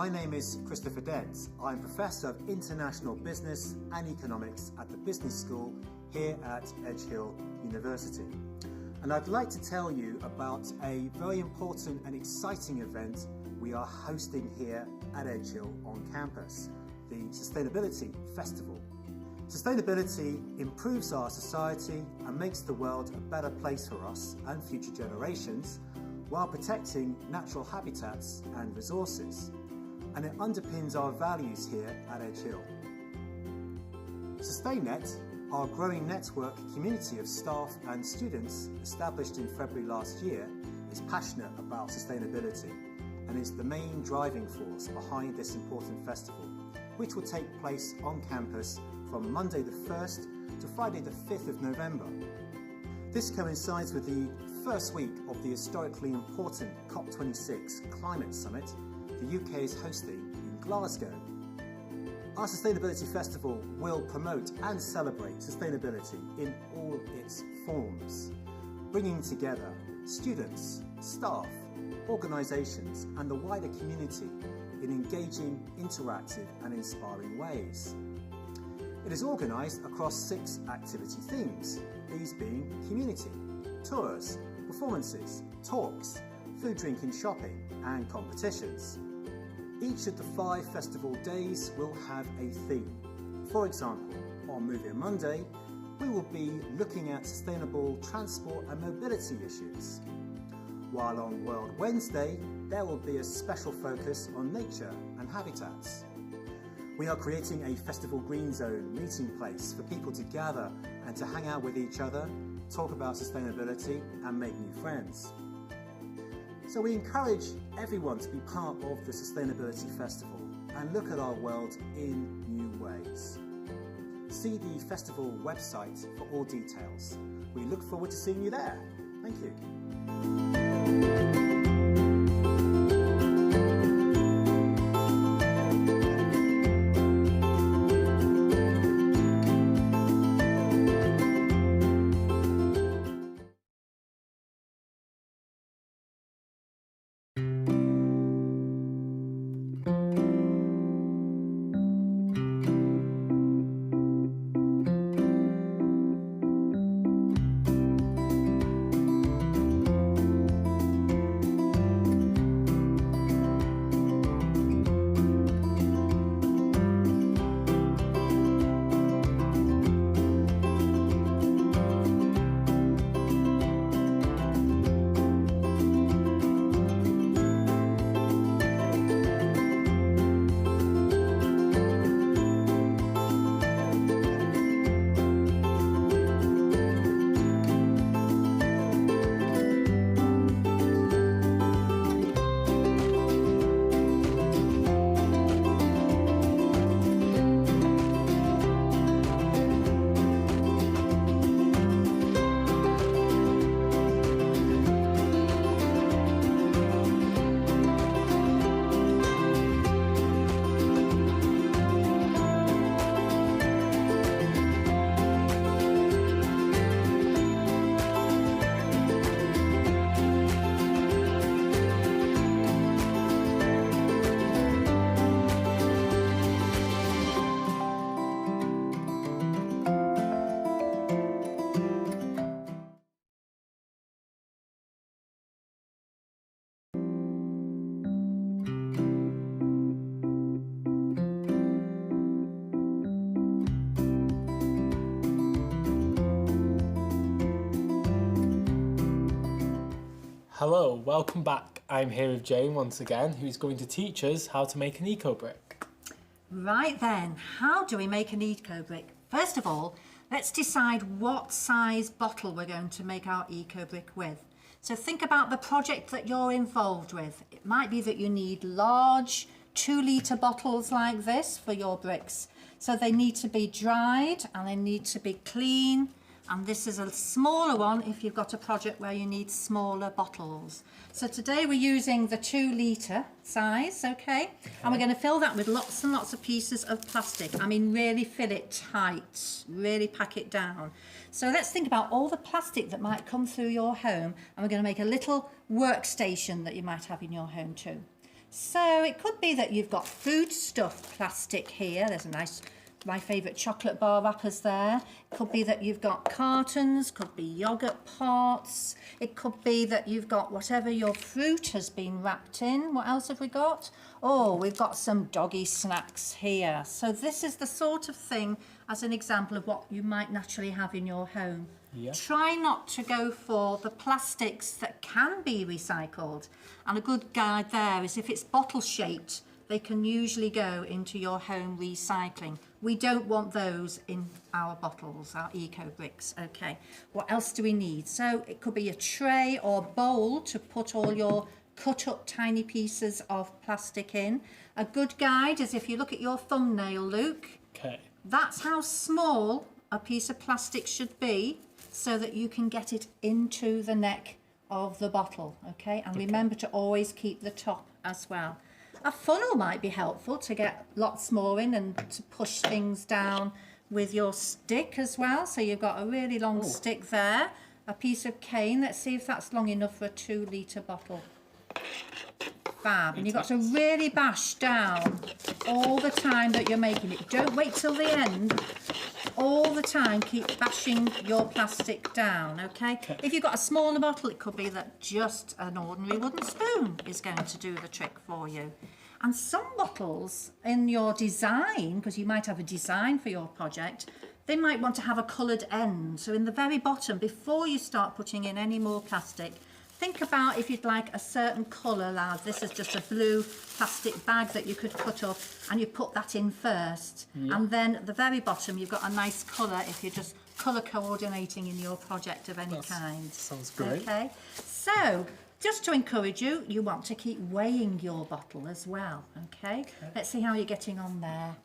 My name is Christopher Dent. I'm Professor of International Business and Economics at the Business School here at Edge Hill University. And I'd like to tell you about a very important and exciting event we are hosting here at Edge Hill on campus, the Sustainability Festival. Sustainability improves our society and makes the world a better place for us and future generations while protecting natural habitats and resources. And it underpins our values here at Edge Hill. SustainNet, our growing network community of staff and students established in February last year, is passionate about sustainability and is the main driving force behind this important festival, which will take place on campus from Monday the 1st to Friday the 5th of November. This coincides with the first week of the historically important COP26 Climate Summit the UK is hosting in Glasgow. Our Sustainability Festival will promote and celebrate sustainability in all its forms, bringing together students, staff, organisations and the wider community in engaging, interactive and inspiring ways. It is organised across 6 activity themes, these being community, tours, performances, talks, food, drink and shopping and competitions. Each of the 5 festival days will have a theme. For example, on Move In Monday, we will be looking at sustainable transport and mobility issues. While on World Wednesday, there will be a special focus on nature and habitats. We are creating a festival green zone meeting place for people to gather and to hang out with each other, talk about sustainability and make new friends. So we encourage everyone to be part of the Sustainability Festival and look at our world in new ways. See the festival website for all details. We look forward to seeing you there. Thank you. Hello, welcome back. I'm here with Jane once again, who's going to teach us how to make an eco-brick. Right then, how do we make an eco-brick? First of all, let's decide what size bottle we're going to make our eco-brick with. So think about the project that you're involved with. It might be that you need large 2-litre bottles like this for your bricks. So they need to be dried and they need to be clean. And this is a smaller one if you've got a project where you need smaller bottles. So today we're using the 2-litre size, okay? And we're going to fill that with lots and lots of pieces of plastic. I mean, really fill it tight, really pack it down. So let's think about all the plastic that might come through your home, and we're going to make a little workstation that you might have in your home too. So it could be that you've got foodstuff plastic here. There's a nice, my favourite chocolate bar wrappers there. It could be that you've got cartons, could be yoghurt pots. It could be that you've got whatever your fruit has been wrapped in. What else have we got? Oh, we've got some doggy snacks here. So this is the sort of thing as an example of what you might naturally have in your home. Yeah. Try not to go for the plastics that can be recycled. And a good guide there is if it's bottle shaped, they can usually go into your home recycling. We don't want those in our bottles, our eco bricks. Okay, what else do we need? So it could be a tray or bowl to put all your cut up tiny pieces of plastic in. A good guide is if you look at your thumbnail, Luke, Okay. that's how small a piece of plastic should be so that you can get it into the neck of the bottle, okay? And remember to always keep the top as well. A funnel might be helpful to get lots more in and to push things down with your stick as well. So you've got a really long stick there, a piece of cane. Let's see if that's long enough for a 2-litre bottle. Fab. And you've got to really bash down all the time that you're making it. Don't wait till the end. All the time keep bashing your plastic down, okay? If you've got a smaller bottle, it could be that just an ordinary wooden spoon is going to do the trick for you. And some bottles in your design, because you might have a design for your project, they might want to have a coloured end. So in the very bottom, before you start putting in any more plastic, think about if you'd like a certain colour. Now, this is just a blue plastic bag that you could cut up, and you put that in first. And then at the very bottom, you've got a nice colour if you're just colour coordinating in your project of any kind. Sounds great. Okay, so just to encourage you, you want to keep weighing your bottle as well. Okay, let's see how you're getting on there.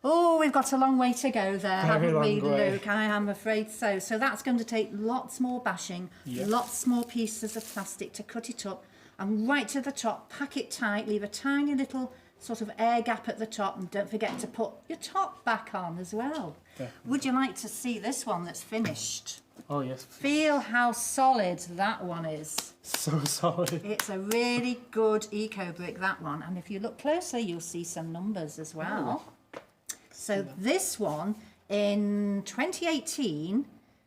Oh, we've got a long way to go there, haven't we, Luke? I am afraid so. So that's going to take lots more bashing, lots more pieces of plastic to cut it up, and right to the top, pack it tight, leave a tiny little sort of air gap at the top, and don't forget to put your top back on as well. Would you like to see this one that's finished? Oh, yes. Feel how solid that one is. So solid. It's a really good eco brick, that one. And if you look closely, you'll see some numbers as well. So this one in 2018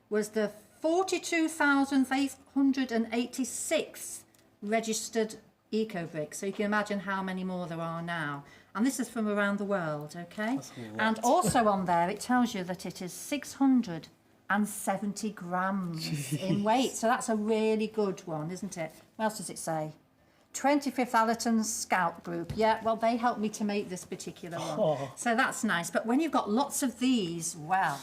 was the 42,886 registered eco bricks. So you can imagine how many more there are now. And this is from around the world, okay? And also on there, it tells you that it is 670 grams in weight. So that's a really good one, isn't it? What else does it say? 25th Allerton Scout Group. Yeah, well, they helped me to make this particular one. So that's nice. But when you've got lots of these, well,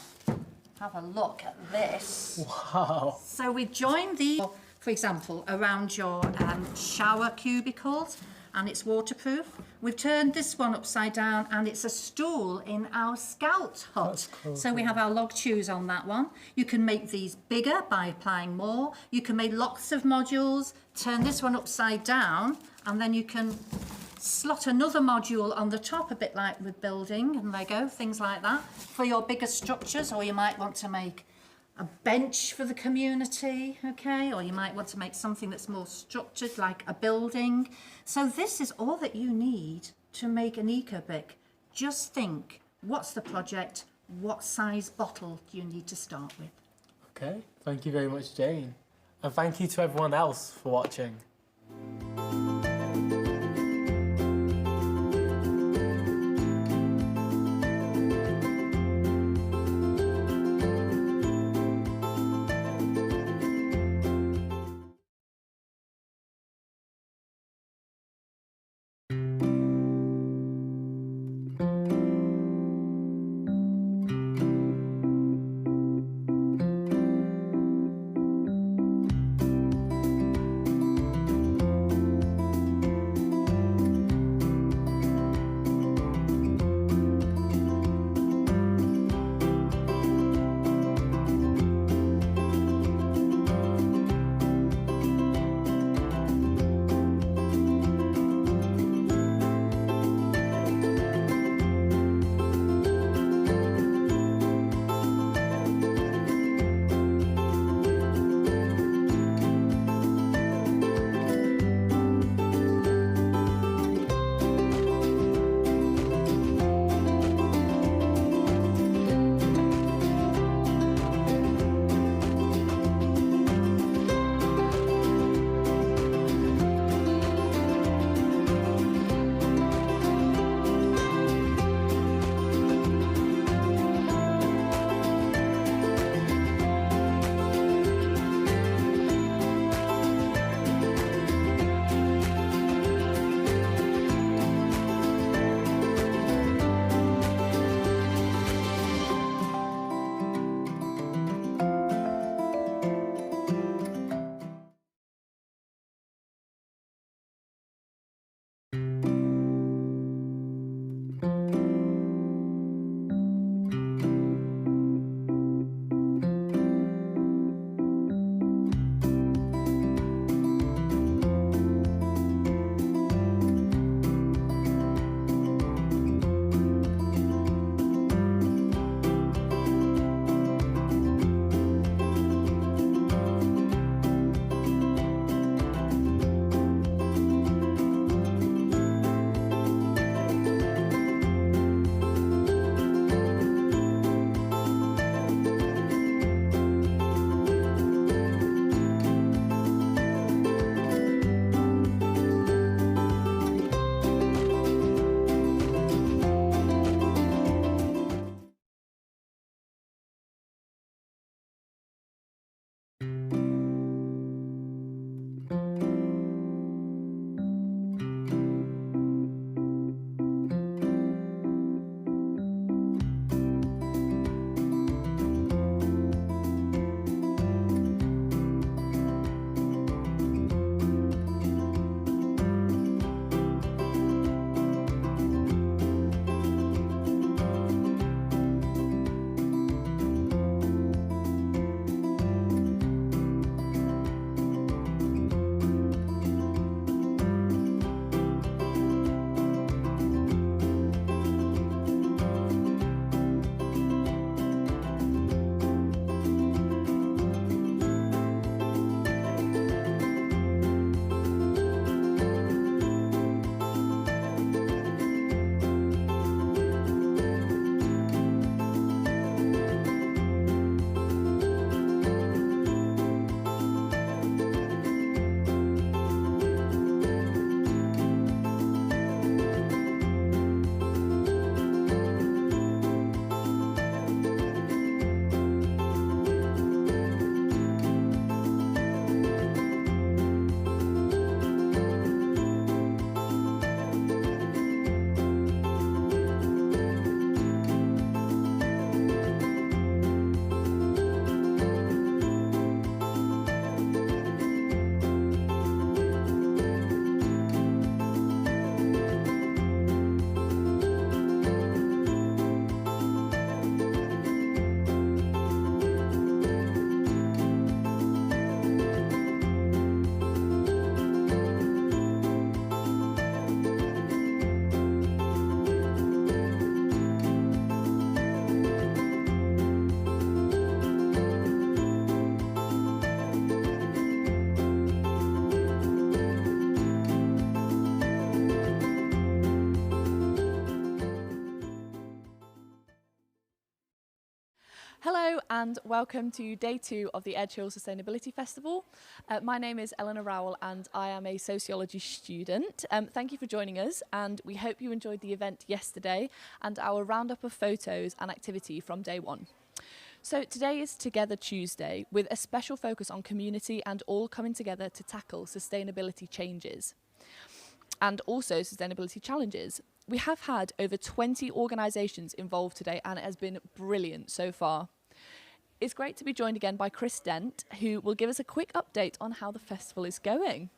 have a look at this. Wow. So we joined these, for example, around your shower cubicles, and it's waterproof. We've turned this one upside down, and it's a stool in our scout hut. Cool. So we have our log chews on that one. You can make these bigger by applying more. You can make lots of modules, turn this one upside down, and then you can slot another module on the top, a bit like with building and Lego, things like that, for your bigger structures. Or you might want to make a bench for the community, okay? Or you might want to make something that's more structured, like a building. So this is all that you need to make an eco-brick. Just think, what's the project? What size bottle do you need to start with? Okay, thank you very much, Jane. And thank you to everyone else for watching. and welcome to day 2 of the Edge Hill Sustainability Festival. My name is Eleanor Rowell and I am a sociology student. Thank you for joining us, and we hope you enjoyed the event yesterday and our roundup of photos and activity from day 1. So today is Together Tuesday, with a special focus on community and all coming together to tackle sustainability changes and also sustainability challenges. We have had over 20 organisations involved today, and it has been brilliant so far. It's great to be joined again by Chris Dent, who will give us a quick update on how the festival is going.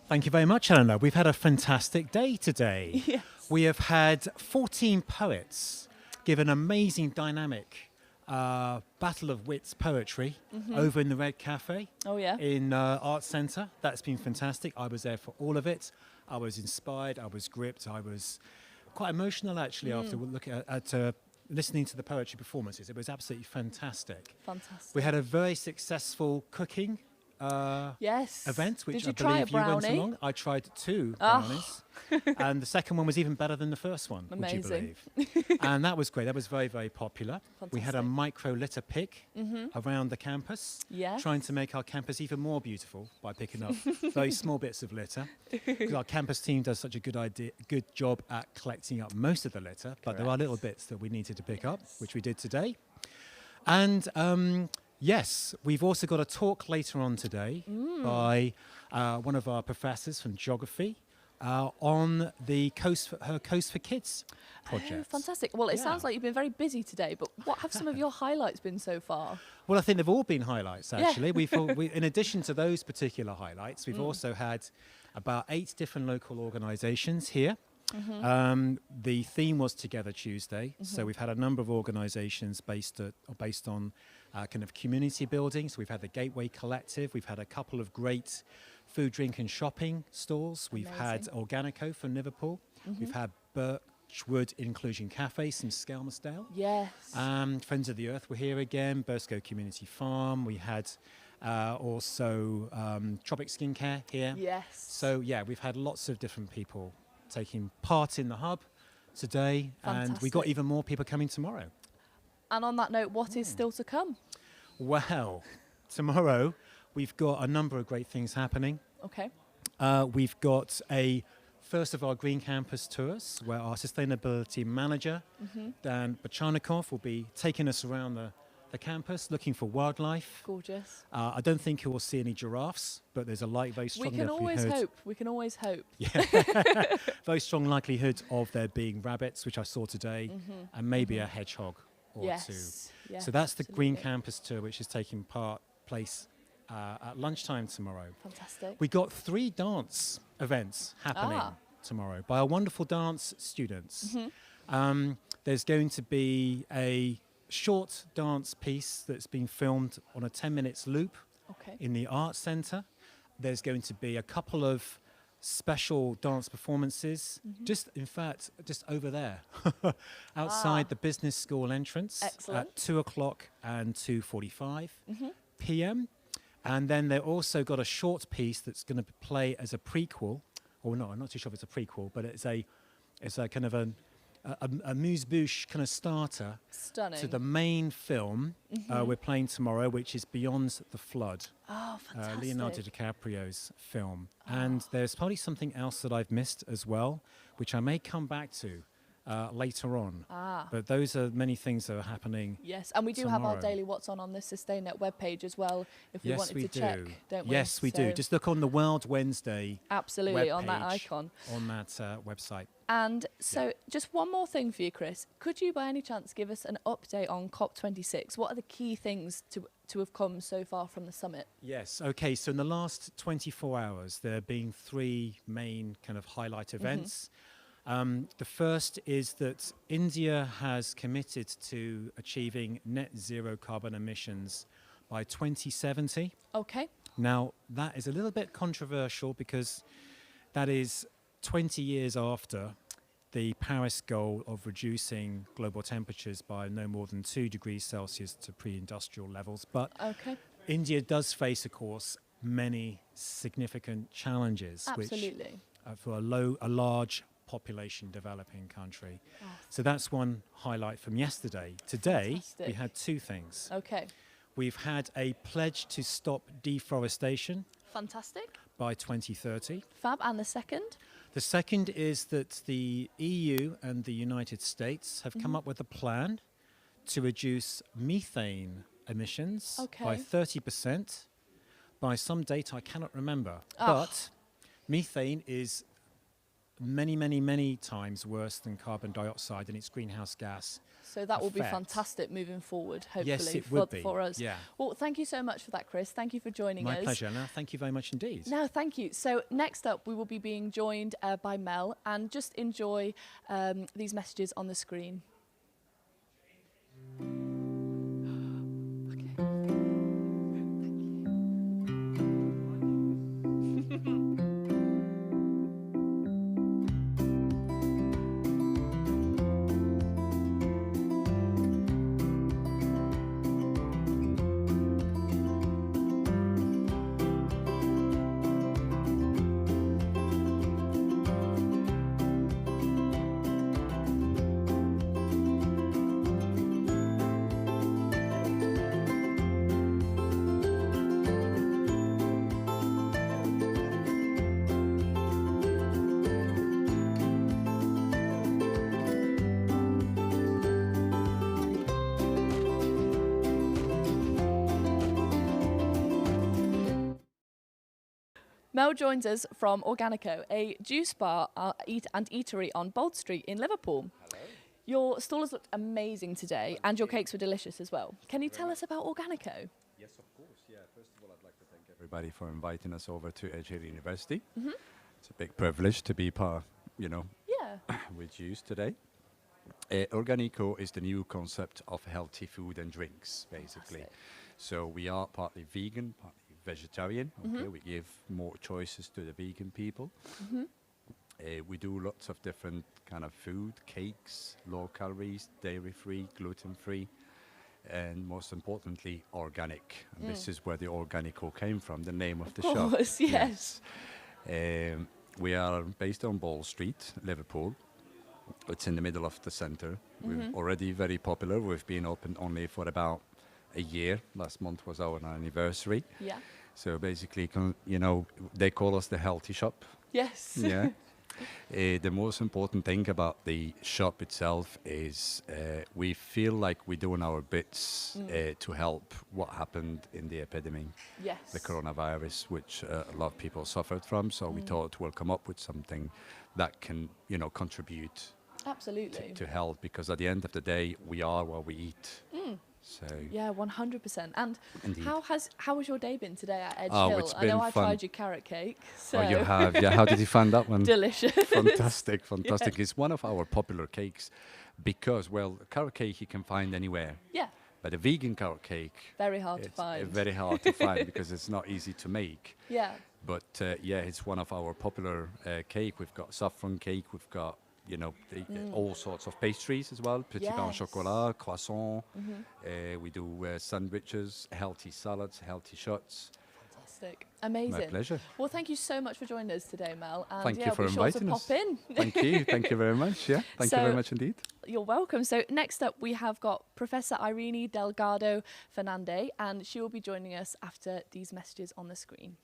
Thank you very much, Eleanor. We've had a fantastic day today. Yes. We have had 14 poets give an amazing dynamic battle of wits poetry over in the Red Cafe Oh yeah. in Arts Centre. That's been fantastic. I was there for all of it. I was inspired, I was gripped, I was quite emotional actually after looking at listening to the poetry performances. It was absolutely fantastic. Fantastic. We had a very successful cooking Yes. event, which Did you I try believe a you went brownie? along. I tried 2 Oh. brownies, and the second one was even better than the first one. Amazing. Would you believe? And that was great. That was very, very popular. We had a Fantastic. micro litter pick around the campus, Yes. trying to make our campus even more beautiful by picking up very small bits of litter. Because our campus team does such a good job at collecting up most of the litter, but there are little bits that we needed to pick up, which we did today. And yes, we've also got a talk later on today by one of our professors from geography on the her Coast for Kids project. Oh, fantastic. Well, it Yeah. sounds like you've been very busy today, but what have some of your highlights been so far? Well, I think they've all been highlights, Yeah. actually. In addition to those particular highlights, we've also had about 8 different local organisations here. The theme was Together Tuesday, so we've had a number of organisations based on kind of community building. So we've had the Gateway Collective, we've had a couple of great food, drink and shopping stalls. We've had Organico from Liverpool, we've had Birchwood Inclusion Cafe from Skelmersdale. Yes. Friends of the Earth were here again, Burscough Community Farm. We had also Tropic Skincare here. Yes. So yeah, we've had lots of different people taking part in the hub today, and we got Fantastic. even more people coming tomorrow. And on that note, what is still to come? Well, tomorrow we've got a number of great things happening. Okay. We've got a first of our Green Campus tours, where our sustainability manager, Dan Bachanikov, will be taking us around the campus looking for wildlife. Gorgeous. I don't think you will see any giraffes, but there's a very strong We can always likelihood. hope. We can always hope. Very strong likelihood of there being rabbits, which I saw today, and maybe a hedgehog or Yes. 2. Yes. So that's the Green absolutely. Campus tour, which is taking place at lunchtime tomorrow. Fantastic. We got 3 dance events happening tomorrow by our wonderful dance students. There's going to be a short dance piece that's been filmed on a 10 minutes loop Okay. in the Arts Centre. There's going to be a couple of special dance performances, just over there, outside the business school entrance Excellent. at 2 o'clock and 2:45 p.m. And then they've also got a short piece that's going to play as a prequel, or no, I'm not too sure if it's a prequel, but it's a kind of a amuse-bouche kind of starter Stunning. to the main film we're playing tomorrow, which is Beyond the Flood, Oh, fantastic. Leonardo DiCaprio's film. And there's probably something else that I've missed as well, which I may come back to later on. But those are many things that are happening. Yes, and we do have our tomorrow. daily What's On this SustainNet webpage as well, if we Yes, wanted we to do. check, don't we? Yes, we do. So Just look on the World Wednesday absolutely on that webpage icon. on that website. And so, just one more thing for you, Chris. Could you, by any chance, give us an update on COP26? What are the key things to have come so far from the summit? Yes. Okay. So in the last 24 hours, there have been 3 main kind of highlight events. The first is that India has committed to achieving net zero carbon emissions by 2070. Okay. Now, that is a little bit controversial because that is 20 years after the Paris goal of reducing global temperatures by no more than 2 degrees Celsius to pre-industrial levels. But Okay. India does face, of course, many significant challenges, Absolutely. which for a large population developing country. So that's one highlight from yesterday. Today, we Fantastic. had 2 things. Okay. We've had a pledge to stop deforestation Fantastic. by 2030. Fab. And the second? The second is that the EU and the United States have come up with a plan to reduce methane emissions by Okay. 30% by some date I cannot remember. Ah. But methane is many times worse than carbon dioxide in its greenhouse gas. So that will be effect. fantastic moving forward, hopefully, Yes, it for, would be. for us. Yeah. Well, thank you so much for that, Chris. Thank you for joining My us. pleasure. Now, thank you very much indeed. No, thank you. So next up, we will be being joined by Mel, and just enjoy these messages on the screen. Mel joins us from Organico, a juice bar and eatery on Bold Street in Liverpool. Hello. Your stall has looked amazing today, and your cakes were delicious as well. Can you tell us about Organico? Yes, of course. Yeah, first of all, I'd like to thank everybody for inviting us over to Edge Hill University. It's a big privilege to be part, Yeah. with you today. Organico is the new concept of healthy food and drinks, basically. Fantastic. So we are partly vegan, partly vegetarian. Okay, we give more choices to the vegan people. We do lots of different kind of food, cakes, low calories, dairy-free, gluten-free, and most importantly, organic. And this is where the Organico came from, the name of the shop. Of course, yes. We are based on Ball Street, Liverpool. It's in the middle of the center. We're already very popular. We've been open only for about a year. Last month was our anniversary. Yeah. So basically, they call us the healthy shop. Yes. Yeah. The most important thing about the shop itself is we feel like we're doing our bits to help what happened in the epidemic, Yes. the coronavirus, which a lot of people suffered from. So we thought we'll come up with something that can, contribute Absolutely. to health, because at the end of the day, we are what we eat. So Yeah, 100%. And Indeed. how has your day been today at Edge Oh, Hill? it's I know been I fun. tried your carrot cake. So you have, yeah. How did you find that one? delicious. Fantastic. It's one of our popular cakes because, well, carrot cake you can find anywhere, Yeah. but a vegan carrot cake, Very hard to it's find. very hard to find because it's not easy to make. Yeah. But yeah, it's one of our popular cake. We've got saffron cake. We've got all sorts of pastries as well. Petit pain au Yes. chocolat, croissant. We do sandwiches, healthy salads, healthy shots. Fantastic. Amazing. My pleasure. Well, thank you so much for joining us today, Mel. And Thank yeah, you for be sure inviting to us. pop in. Thank you. Thank you very much. Yeah. Thank you So- very much indeed. You're welcome. So next up, we have got Professor Irene Delgado Fernande, and she will be joining us after these messages on the screen.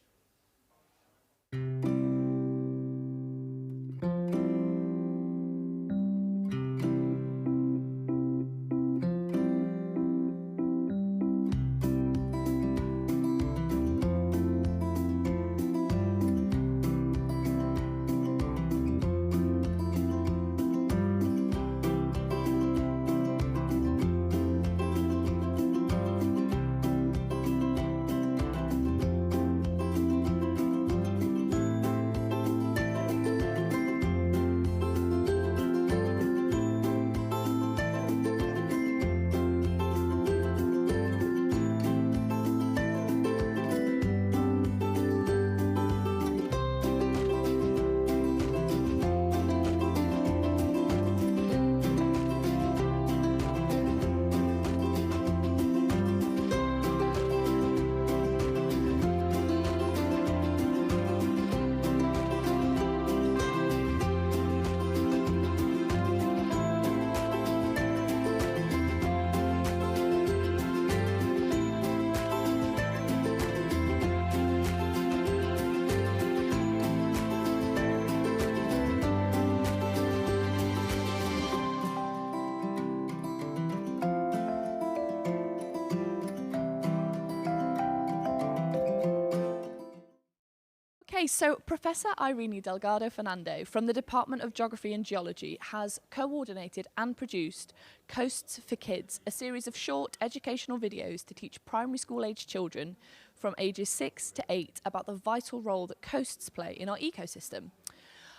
Okay, so Professor Irene Delgado Fernando from the Department of Geography and Geology has coordinated and produced Coasts for Kids, a series of short educational videos to teach primary school age children from ages 6 to 8 about the vital role that coasts play in our ecosystem.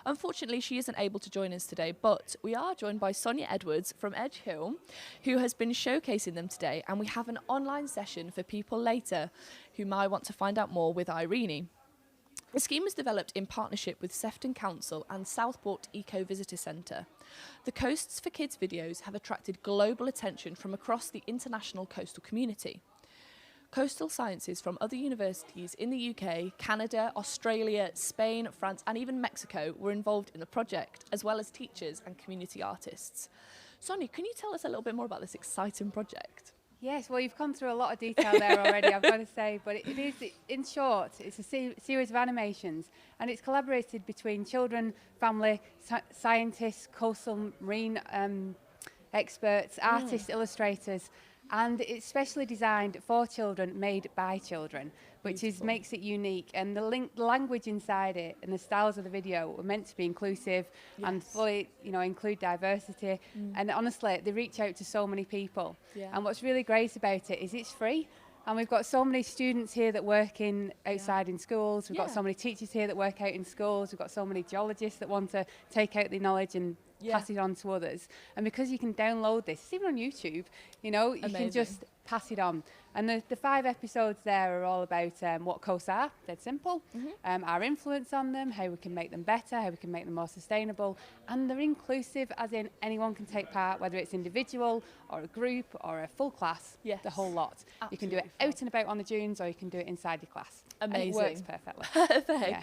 Unfortunately, she isn't able to join us today, but we are joined by Sonia Edwards from Edge Hill, who has been showcasing them today, and we have an online session for people later who might want to find out more with Irene. The scheme was developed in partnership with Sefton Council and Southport Eco Visitor Centre. The Coasts for Kids videos have attracted global attention from across the international coastal community. Coastal sciences from other universities in the UK, Canada, Australia, Spain, France and even Mexico were involved in the project, as well as teachers and community artists. Sonia, can you tell us a little bit more about this exciting project? Yes, well, you've gone through a lot of detail there already, I've got to say, but it is, in short, it's a series of animations, and it's collaborated between children, family, scientists, coastal marine experts, artists, illustrators, and it's specially designed for children, made by children, which makes it unique. And the language inside it and the styles of the video were meant to be inclusive and fully, include diversity. And honestly, they reach out to so many people. Yeah. And what's really great about it is it's free. And we've got so many students here that work outside in schools. We've got so many teachers here that work out in schools. We've got so many geologists that want to take out the knowledge and pass it on to others. And because you can download this, it's even on YouTube, you can just pass it on. And the 5 episodes there are all about what coasts are, dead simple, our influence on them, how we can make them better, how we can make them more sustainable. And they're inclusive, as in anyone can take part, whether it's individual or a group or a full class, the whole lot. Absolutely. You can do it out and about on the dunes, or you can do it inside your class. Amazing. And it works perfectly. Perfect. Yeah.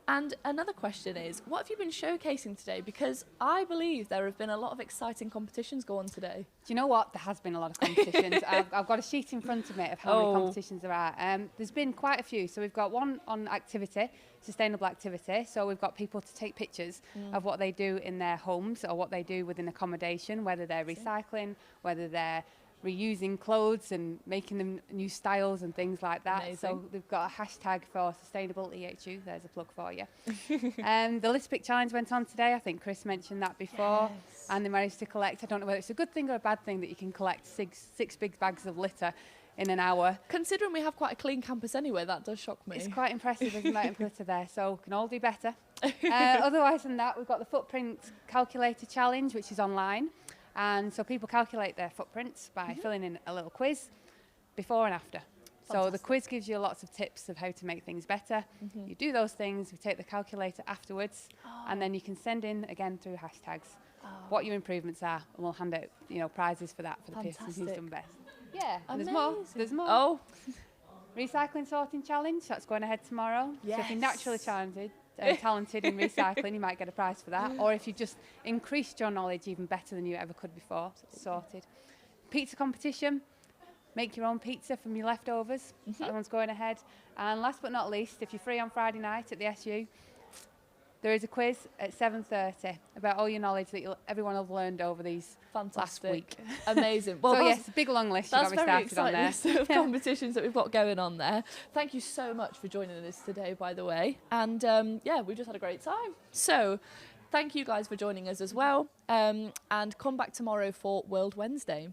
And another question is, what have you been showcasing today? Because I believe there have been a lot of exciting competitions go on today. Do you know what? There has been a lot of competitions. I've got a sheet in front of me of how many competitions there are. There's been quite a few. So we've got one on activity, sustainable activity. So we've got people to take pictures of what they do in their homes or what they do within accommodation, whether they're recycling, whether they're reusing clothes and making them new styles and things like that. Amazing. So they've got a hashtag for sustainable EHU. There's a plug for you. The Litter Pick Challenge went on today. I think Chris mentioned that before. Yes. And they managed to collect, I don't know whether it's a good thing or a bad thing, that you can collect six big bags of litter in an hour. Considering we have quite a clean campus anyway, that does shock me. It's quite impressive, there's a amount of litter there, so we can all do better. Otherwise than that, we've got the Footprint Calculator Challenge, which is online. And so people calculate their footprints by filling in a little quiz before and after. Fantastic. So the quiz gives you lots of tips of how to make things better. You do those things, we take the calculator afterwards, and then you can send in again through hashtags what your improvements are, and we'll hand out prizes for that for the person who's done best. Yeah, and there's more. Oh. Recycling Sorting Challenge, that's going ahead tomorrow. Yes. So if you're naturally talented in recycling, you might get a prize for that. Or if you just increased your knowledge even better than you ever could before, so it's sorted. Pizza competition, make your own pizza from your leftovers. That one's going ahead. And last but not least, if you're free on Friday night at the SU, there is a quiz at 7:30 about all your knowledge that everyone have learned over these last week. Amazing. Well, so yes, a big long list. You've got me started on there. List of competitions that we've got going on there. Thank you so much for joining us today, by the way. And we just had a great time. So thank you guys for joining us as well. And come back tomorrow for World Wednesday.